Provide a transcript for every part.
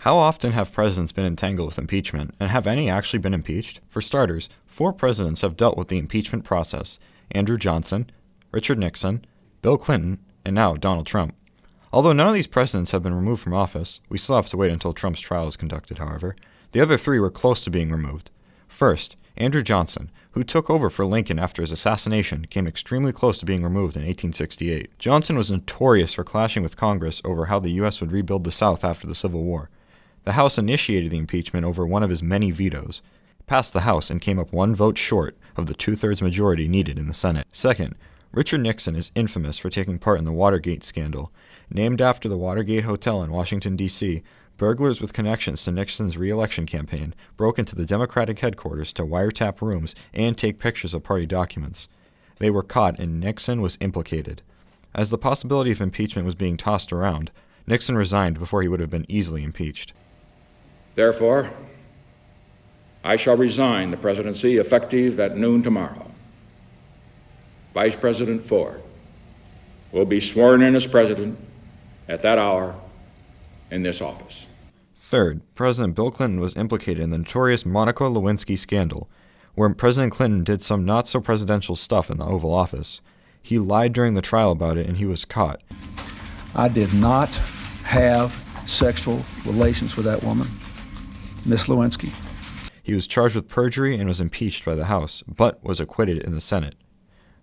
How often have presidents been entangled with impeachment, and have any actually been impeached? For starters, 4 presidents have dealt with the impeachment process: Andrew Johnson, Richard Nixon, Bill Clinton, and now Donald Trump. Although none of these presidents have been removed from office, we still have to wait until Trump's trial is conducted, however. The other 3 were close to being removed. First, Andrew Johnson, who took over for Lincoln after his assassination, came extremely close to being removed in 1868. Johnson was notorious for clashing with Congress over how the U.S. would rebuild the South after the Civil War. The House initiated the impeachment over one of his many vetoes. It passed the House and came up 1 vote short of the 2/3 majority needed in the Senate. Second, Richard Nixon is infamous for taking part in the Watergate scandal. Named after the Watergate Hotel in Washington, D.C., burglars with connections to Nixon's re-election campaign broke into the Democratic headquarters to wiretap rooms and take pictures of party documents. They were caught and Nixon was implicated. As the possibility of impeachment was being tossed around, Nixon resigned before he would have been easily impeached. Therefore, I shall resign the presidency effective at noon tomorrow. Vice President Ford will be sworn in as president at that hour in this office. Third, President Bill Clinton was implicated in the notorious Monica Lewinsky scandal, where President Clinton did some not-so-presidential stuff in the Oval Office. He lied during the trial about it, and he was caught. I did not have sexual relations with that woman, Miss Lewinsky. He was charged with perjury and was impeached by the House, but was acquitted in the Senate.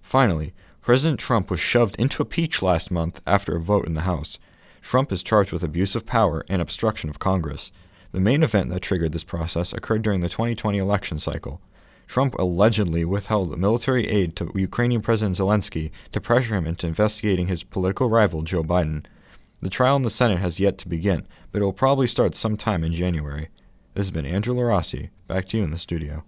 Finally, President Trump was shoved into a peach last month after a vote in the House. Trump is charged with abuse of power and obstruction of Congress. The main event that triggered this process occurred during the 2020 election cycle. Trump allegedly withheld military aid to Ukrainian President Zelensky to pressure him into investigating his political rival, Joe Biden. The trial in the Senate has yet to begin, but it will probably start sometime in January. This has been Andrew LaRossi. Back to you in the studio.